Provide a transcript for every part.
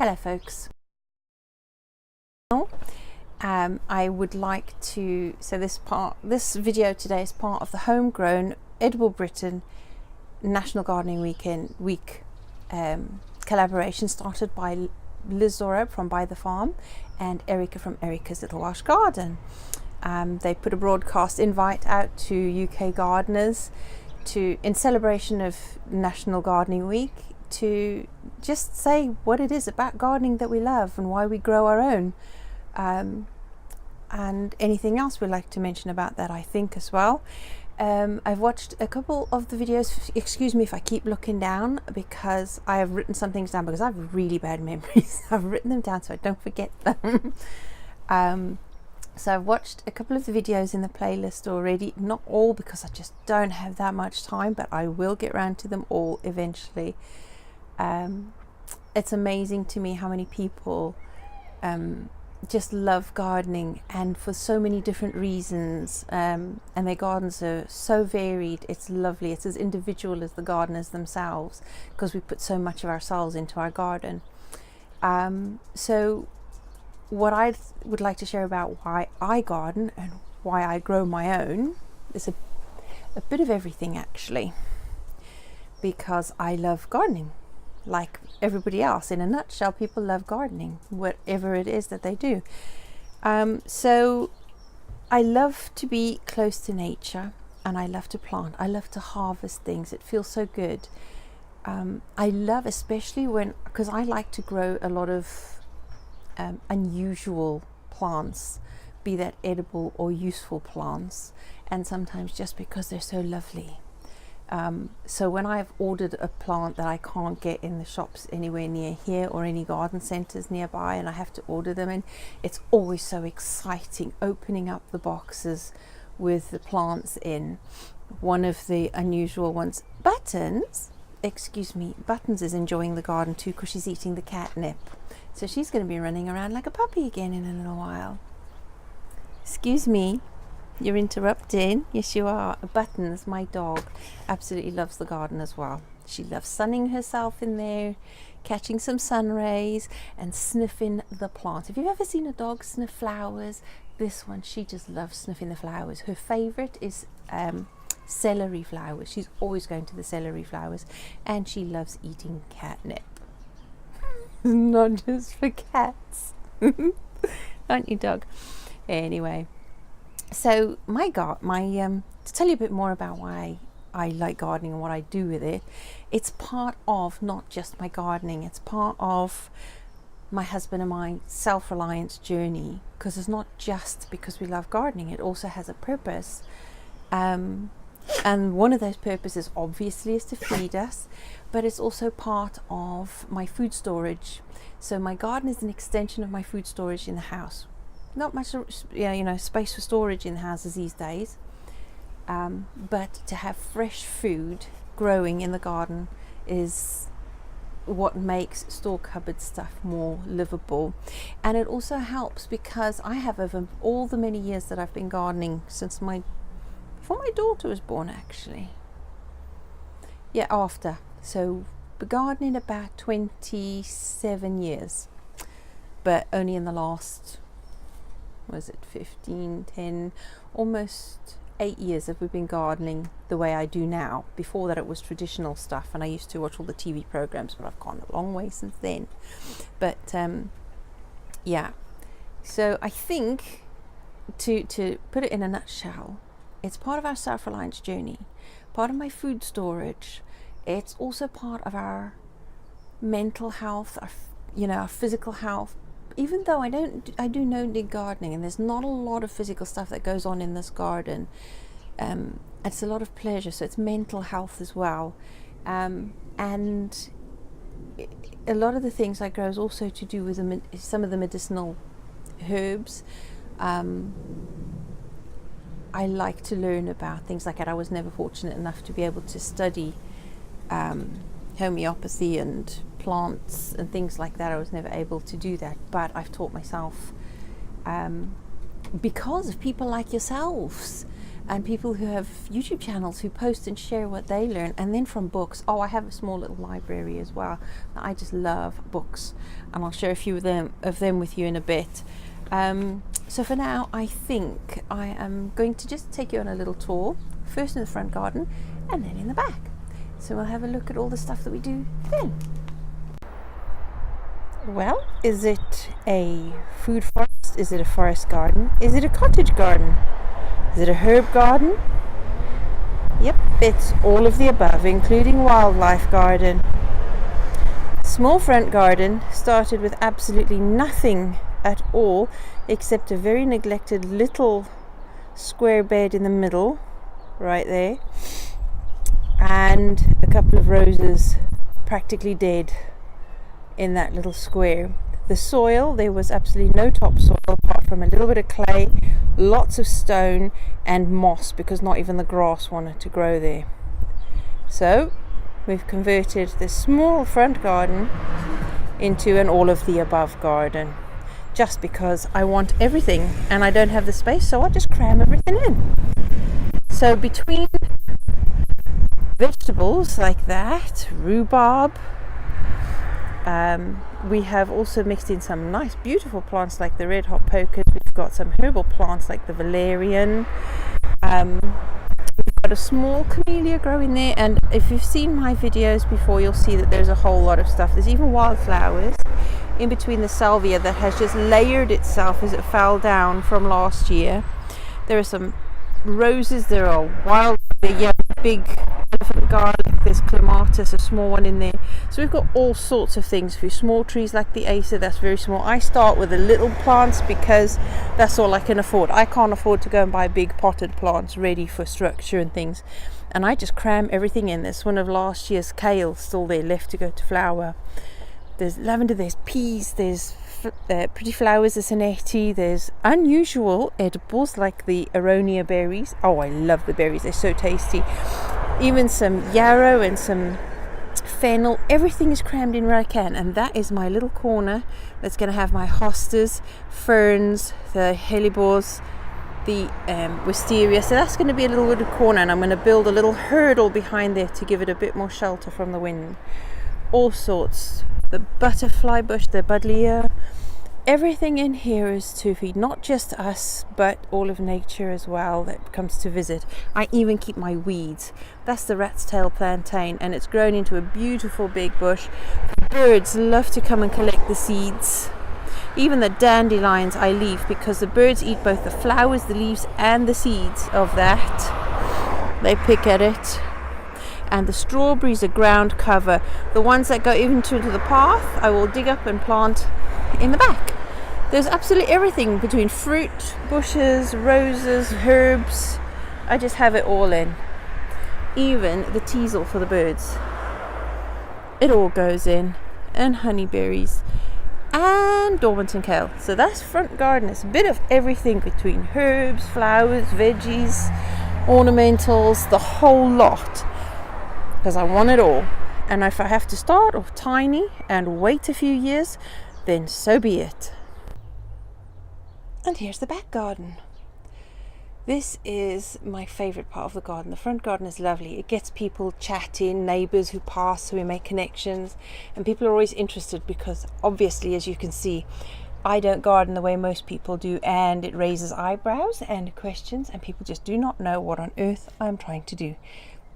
Hello folks. I would like to, this video today is part of the Homegrown Edible Britain National Gardening Week collaboration started by Liz Zora from By the Farm and Erica from Erica's Little Welsh Garden. They put a broadcast invite out to UK gardeners in celebration of National Gardening Week to just say what it is about gardening that we love and why we grow our own, and anything else we'd like to mention about that, I think, as well. I've watched a couple of the videos. Excuse me if I keep looking down, because I have written some things down because I have really bad memories. I've written them down so I don't forget them. So I've watched a couple of the videos in the playlist already, not all because I just don't have that much time, but I will get around to them all eventually. It's amazing to me how many people just love gardening, and for so many different reasons, and their gardens are so varied. It's lovely. It's as individual as the gardeners themselves, because we put so much of ourselves into our garden. So what I would like to share about why I garden and why I grow my own is a bit of everything, actually, because I love gardening. Like everybody else, in a nutshell, people love gardening, whatever it is that they do. So I love to be close to nature, and I love to plant. I love to harvest things. It feels so good. I love, especially because I like to grow a lot of unusual plants, be that edible or useful plants, and sometimes just because they're so lovely. So when I've ordered a plant that I can't get in the shops anywhere near here or any garden centres nearby, and I have to order them in, it's always so exciting opening up the boxes with the plants in. One of the unusual ones, Buttons is enjoying the garden too, because she's eating the catnip. So she's going to be running around like a puppy again in a little while. Excuse me. You're interrupting. Yes, you are. Buttons, my dog, absolutely loves the garden as well. She loves sunning herself in there, catching some sun rays, and sniffing the plants. If you've ever seen a dog sniff flowers, this one, she just loves sniffing the flowers. Her favorite is celery flowers. She's always going to the celery flowers, and she loves eating catnip. Not just for cats. Aren't you, dog? Anyway. So to tell you a bit more about why I like gardening and what I do with it, it's part of not just my gardening, it's part of my husband and my self-reliance journey, because it's not just because we love gardening, it also has a purpose. And one of those purposes obviously is to feed us, but it's also part of my food storage. So my garden is an extension of my food storage in the house. Not much, space for storage in houses these days, but to have fresh food growing in the garden is what makes store cupboard stuff more livable. And it also helps because I have, over all the many years that I've been gardening, before my daughter was born, actually. Yeah, after. So been gardening about 27 years, but only in the last, 10, almost 8 years have we been gardening the way I do now. Before that it was traditional stuff, and I used to watch all the TV programs, but I've gone a long way since then. But yeah, so I think to put it in a nutshell, it's part of our self-reliance journey, part of my food storage. It's also part of our mental health, our physical health. Even though I do know gardening, and there's not a lot of physical stuff that goes on in this garden, it's a lot of pleasure, so it's mental health as well, and a lot of the things I grow is also to do with some of the medicinal herbs. I like to learn about things like that. I was never fortunate enough to be able to study homeopathy and plants and things like that. I was never able to do that, but I've taught myself because of people like yourselves. and people who have YouTube channels who post and share what they learn, and then from books. Oh, I have a small little library as well. I just love books, and I'll share a few of them with you in a bit. So for now, I think I am going to just take you on a little tour, first in the front garden and then in the back. So we'll have a look at all the stuff that we do then. Well, is it a food forest? Is it a forest garden? Is it a cottage garden? Is it a herb garden? Yep, it's all of the above, including wildlife garden. Small front garden started with absolutely nothing at all except a very neglected little square bed in the middle, right there, and a couple of roses practically dead in that little square. The soil, there was absolutely no topsoil apart from a little bit of clay, lots of stone and moss, because not even the grass wanted to grow there. So we've converted this small front garden into an all of the above garden, just because I want everything and I don't have the space, so I just cram everything in. So between vegetables like that, rhubarb, we have also mixed in some nice beautiful plants like the red hot poker. We've got some herbal plants like the valerian. We've got a small camellia growing there, and if you've seen my videos before, you'll see that there's a whole lot of stuff. There's even wildflowers in between the salvia that has just layered itself as it fell down from last year. There are some roses, there are wild, big elephant garlic, there's clematis, a small one in there. So we've got all sorts of things. For small trees like the acer, that's very small. I start with the little plants because that's all I can afford. I can't afford to go and buy big potted plants ready for structure and things, and I just cram everything in. There's one of last year's kale still there left to go to flower. There's lavender, there's peas, there's pretty flowers, there's anetti, there's unusual edibles like the aronia berries. Oh, I love the berries, they're so tasty. Even some yarrow and some fennel. Everything is crammed in where I can, and that is my little corner that's going to have my hostas, ferns, the hellebores, the wisteria. So that's going to be a little wooded corner, and I'm going to build a little hurdle behind there to give it a bit more shelter from the wind. All sorts, the butterfly bush, the buddleia, everything in here is to feed not just us but all of nature as well that comes to visit. I even keep my weeds. That's the rat's tail plantain, and it's grown into a beautiful big bush. The birds love to come and collect the seeds. Even the dandelions I leave because the birds eat both the flowers, the leaves and the seeds of that. They pick at it. And the strawberries are ground cover. The ones that go even to the path, I will dig up and plant in the back. There's absolutely everything between fruit, bushes, roses, herbs. I just have it all in. Even the teasel for the birds. It all goes in. And honeyberries. And Dormanton kale. So that's front garden. It's a bit of everything between herbs, flowers, veggies, ornamentals, the whole lot. Because I want it all, and if I have to start off tiny and wait a few years, then so be it. And here's the back garden. This is my favorite part of the garden. The front garden is lovely. It gets people chatting, neighbors who pass, so we make connections, and people are always interested because obviously, as you can see, I don't garden the way most people do, and it raises eyebrows and questions, and people just do not know what on earth I'm trying to do.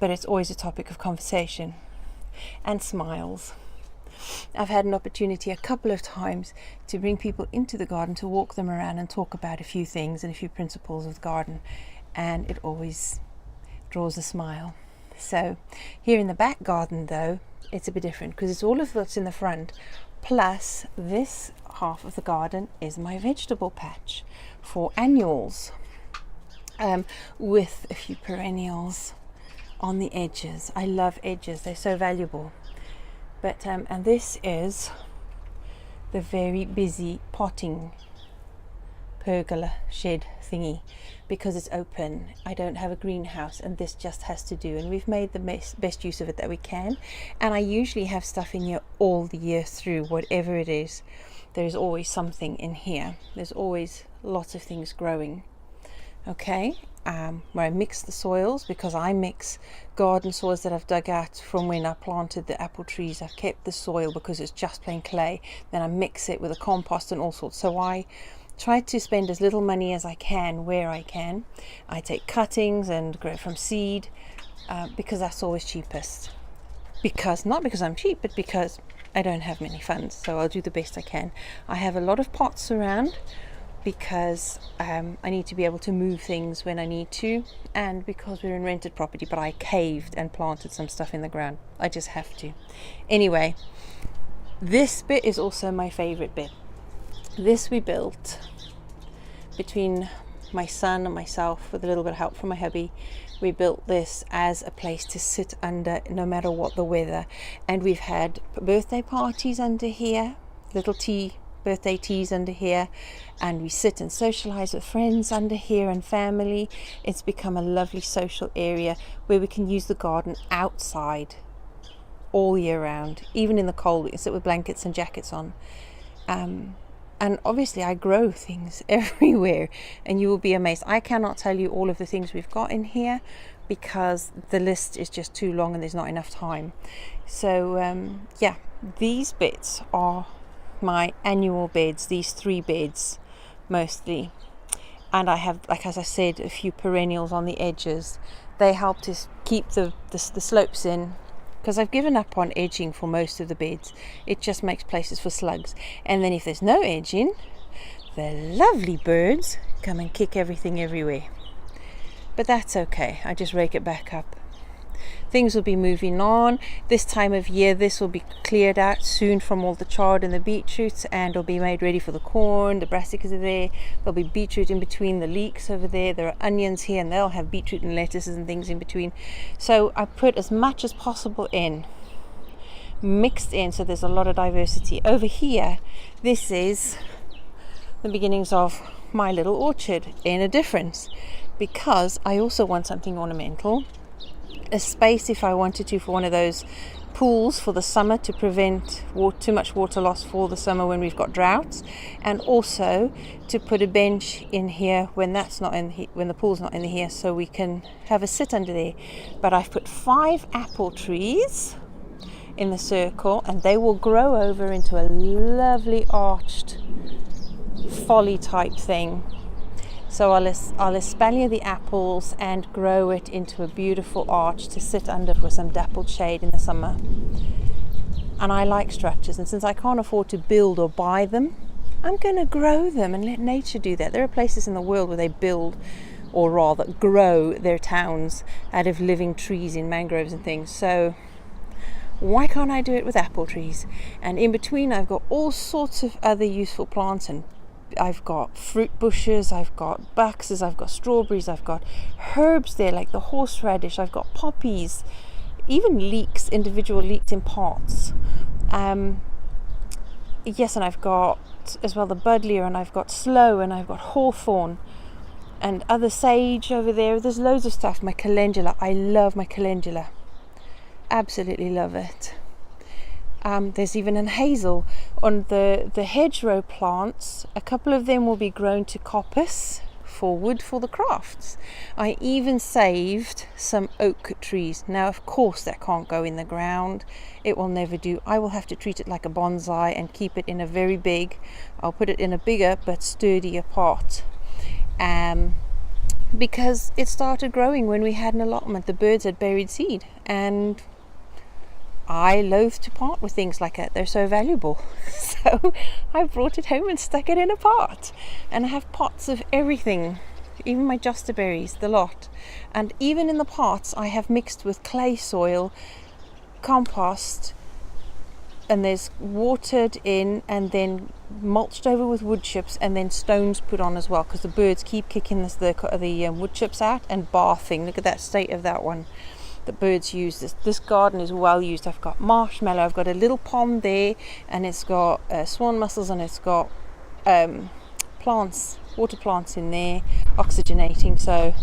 But it's always a topic of conversation and smiles. I've had an opportunity a couple of times to bring people into the garden, to walk them around and talk about a few things and a few principles of the garden, and it always draws a smile. So here in the back garden though, it's a bit different because it's all of what's in the front, plus this half of the garden is my vegetable patch for annuals, with a few perennials on the edges. I love edges, they're so valuable. But and this is the very busy potting pergola shed thingy because it's open. I don't have a greenhouse, and this just has to do, and we've made the best use of it that we can. And I usually have stuff in here all the year through, whatever it is. There's always something in here. There's always lots of things growing. okay, where I mix the soils, because I mix garden soils that I've dug out from when I planted the apple trees. I've kept the soil because it's just plain clay. Then I mix it with a compost and all sorts. So I try to spend as little money as I can where I can. I take cuttings and grow from seed, because that's always cheapest. Not because I'm cheap, but because I don't have many funds, so I'll do the best I can. I have a lot of pots around because I need to be able to move things when I need to, and because we're in rented property, but I caved and planted some stuff in the ground. I just have to. Anyway, this bit is also my favorite bit. This we built between my son and myself with a little bit of help from my hubby. We built this as a place to sit under no matter what the weather, and we've had birthday parties under here, little birthday teas under here, and we sit and socialize with friends under here and family. It's become a lovely social area where we can use the garden outside all year round. Even in the cold, we can sit with blankets and jackets on. And obviously I grow things everywhere, and you will be amazed. I cannot tell you all of the things we've got in here because the list is just too long and there's not enough time. So yeah, these bits are my annual beds, these 3 beds mostly. And I have, like as I said, a few perennials on the edges. They help to keep the slopes in, because I've given up on edging for most of the beds. It just makes places for slugs. And then if there's no edging, the lovely birds come and kick everything everywhere. But that's okay, I just rake it back up. Things will be moving on. This time of year, this will be cleared out soon from all the chard and the beetroots, and will be made ready for the corn. The brassicas are there. There'll be beetroot in between the leeks over there. There are onions here, and they'll have beetroot and lettuces and things in between. So I put as much as possible in, mixed in, so there's a lot of diversity. Over here, this is the beginnings of my little orchard in a difference, because I also want something ornamental. A space, if I wanted to, for one of those pools for the summer to prevent too much water loss for the summer when we've got droughts, and also to put a bench in here when that's not in when the pool's not in here, so we can have a sit under there. But I've put 5 apple trees in the circle, and they will grow over into a lovely arched folly type thing. So I'll espalier the apples and grow it into a beautiful arch to sit under for some dappled shade in the summer. And I like structures, and since I can't afford to build or buy them, I'm going to grow them and let nature do that. There are places in the world where they build, or rather grow, their towns out of living trees in mangroves and things. So why can't I do it with apple trees? And in between I've got all sorts of other useful plants, and I've got fruit bushes, I've got boxes, I've got strawberries, I've got herbs there like the horseradish, I've got poppies, even leeks, individual leeks in pots. Yes, and I've got as well the buddleia, and I've got sloe, and I've got hawthorn and other sage over there. There's loads of stuff. My calendula, I love my calendula, absolutely love it. There's even an hazel on the hedgerow plants. A couple of them will be grown to coppice for wood for the crafts. I even saved some oak trees. Now, of course, that can't go in the ground. It will never do. I will have to treat it like a bonsai and keep it in a very big, I'll put it in a bigger but sturdier pot. Because it started growing when we had an allotment. The birds had buried seed, and I loathe to part with things like that. They're so valuable. So I brought it home and stuck it in a pot. And I have pots of everything, even my justerberries, the lot. And even in the pots, I have mixed with clay soil, compost, and there's watered in and then mulched over with wood chips, and then stones put on as well, because the birds keep kicking the wood chips out and bathing. Look at that state of that one. The birds use this garden is well used. I've got marshmallow, I've got a little pond there, and it's got swan mussels, and it's got plants, water plants in there, oxygenating. So,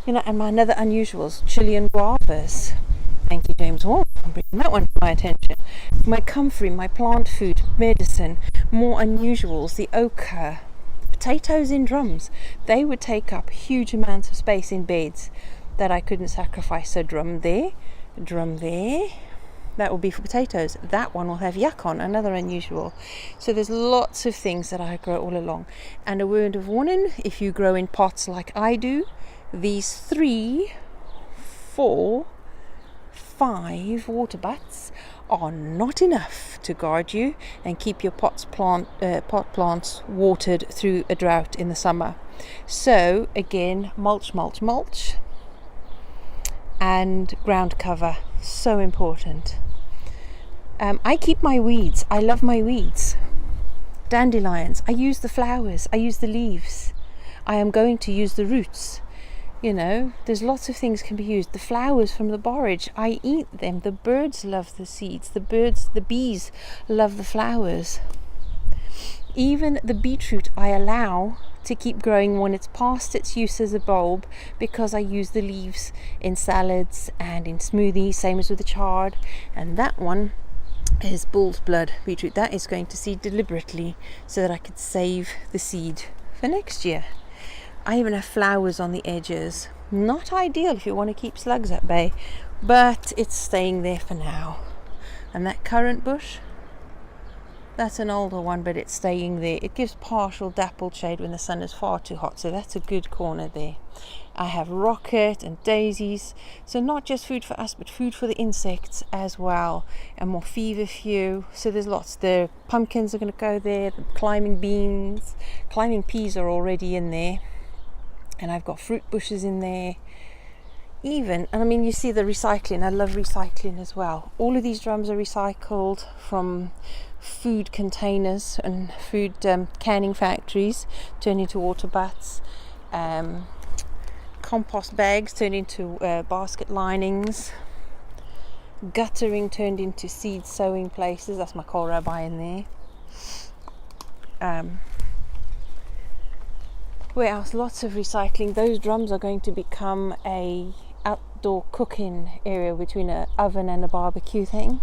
you know, and my other unusuals, Chilean guavas. Thank you, James Hall, for bringing that one to my attention. My comfrey, my plant food, medicine, more unusuals, the ochre, potatoes in drums. They would take up huge amounts of space in beds that I couldn't sacrifice. So drum there, that will be for potatoes. That one will have yuck on, another unusual. So there's lots of things that I grow all along. And a word of warning, if you grow in pots like I do, these 3, 4, 5 water butts are not enough to guard you and keep your pot plants watered through a drought in the summer. So again, mulch, and ground cover, so important. I keep my weeds. I love my weeds. Dandelions, I use the flowers, I use the leaves. I am going to use the roots. You know, there's lots of things can be used. The flowers from the borage, I eat them. The birds love the seeds. The bees love the flowers. Even the beetroot I allow to keep growing when it's past its use as a bulb, because I use the leaves in salads and in smoothies, same as with the chard. And that one is bull's blood beetroot. That is going to seed deliberately so that I could save the seed for next year. I even have flowers on the edges. Not ideal if you want to keep slugs at bay, but it's staying there for now. And that currant bush, that's an older one, but it's staying there. It gives partial dappled shade when the sun is far too hot, so that's a good corner there. I have rocket and daisies, so not just food for us, but food for the insects as well, and more feverfew. So there's lots. The pumpkins are going to go there, the climbing beans, climbing peas are already in there, and I've got fruit bushes in there. And I mean, you see the recycling. I love recycling as well. All of these drums are recycled from food containers and food canning factories, turned into water butts. Compost bags turned into basket linings. Guttering turned into seed sowing places. That's my kohlrabi in there. Where else? Lots of recycling. Those drums are going to become a outdoor cooking area between an oven and a barbecue thing.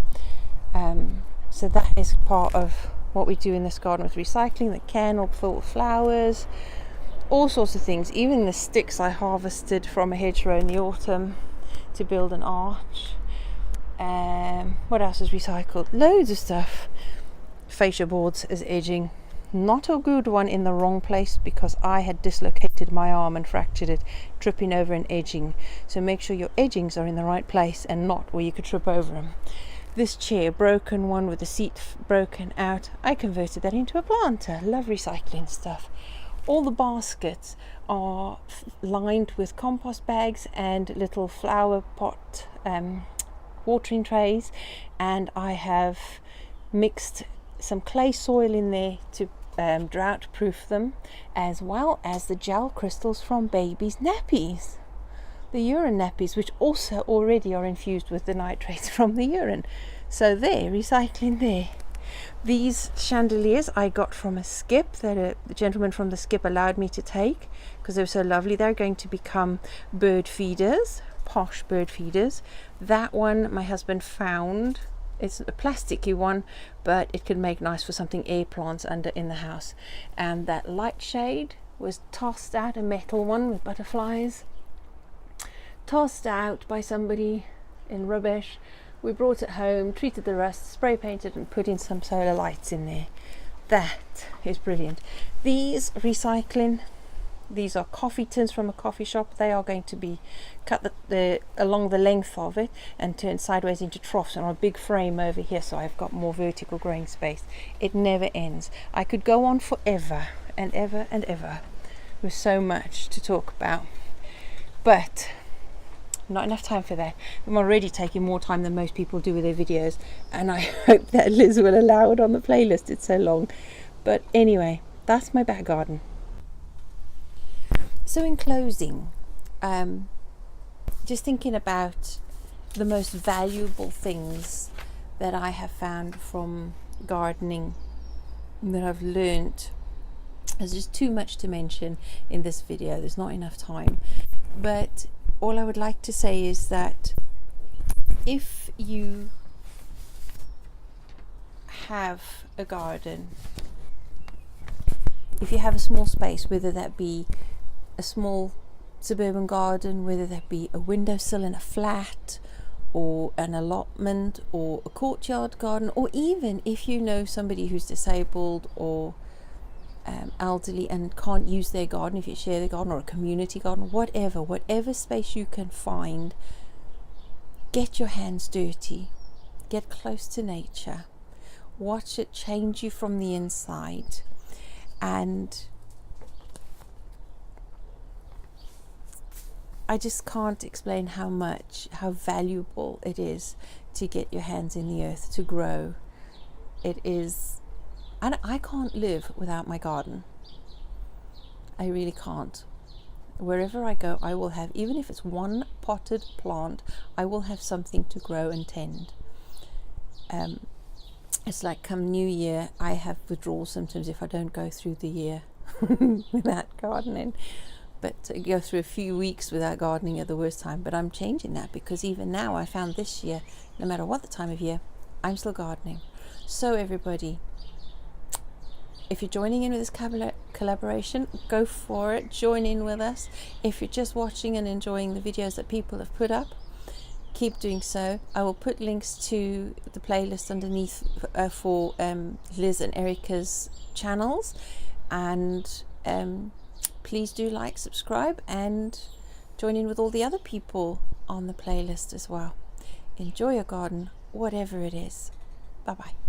So that is part of what we do in this garden with recycling. The can will fill with flowers, all sorts of things. Even the sticks I harvested from a hedgerow in the autumn to build an arch. What else is recycled? Loads of stuff. Fascia boards as edging. Not a good one in the wrong place, because I had dislocated my arm and fractured it tripping over an edging. So make sure your edgings are in the right place and not where you could trip over them. This chair, broken one with the seat broken out, I converted that into a planter. Love recycling stuff. All the baskets are lined with compost bags and little flower pot watering trays, and I have mixed some clay soil in there to drought proof them, as well as the gel crystals from babies' nappies, the urine nappies, which also already are infused with the nitrates from the urine. So there, recycling there. These chandeliers I got from a skip that the gentleman from the skip allowed me to take because they were so lovely. They're going to become bird feeders, posh bird feeders. That one my husband found. It's a plasticky one, but it could make nice for something air plants under in the house. And that light shade was tossed out, a metal one with butterflies, tossed out by somebody in rubbish. We brought it home, treated the rust, spray painted, and put in some solar lights in there. That is brilliant. These recycling, these are coffee tins from a coffee shop. They are going to be cut along the length of it and turned sideways into troughs on a big frame over here, so I've got more vertical growing space. It never ends. I could go on forever and ever and ever with so much to talk about, but not enough time for that. I'm already taking more time than most people do with their videos, and I hope that Liz will allow it on the playlist. It's so long. But anyway, that's my back garden. So in closing, just thinking about the most valuable things that I have found from gardening that I've learned. There's just too much to mention in this video. There's not enough time. But all I would like to say is that if you have a garden, if you have a small space, whether that be a small suburban garden, whether that be a windowsill in a flat or an allotment or a courtyard garden, or even if you know somebody who's disabled or elderly and can't use their garden, if you share their garden, or a community garden, whatever space you can find, get your hands dirty, get close to nature, watch it change you from the inside. And I just can't explain how valuable it is to get your hands in the earth, to grow. It is, and I can't live without my garden. I really can't. Wherever I go, I will have, even if it's one potted plant, I will have something to grow and tend. It's like come New Year, I have withdrawal symptoms if I don't go through the year without gardening. But to go through a few weeks without gardening at the worst time. But I'm changing that, because even now I found this year, no matter what the time of year, I'm still gardening. So everybody, if you're joining in with this collaboration, go for it, join in with us. If you're just watching and enjoying the videos that people have put up, keep doing so. I will put links to the playlist underneath for Liz and Erica's channels, and please do like, subscribe, and join in with all the other people on the playlist as well. Enjoy your garden, whatever it is. Bye bye.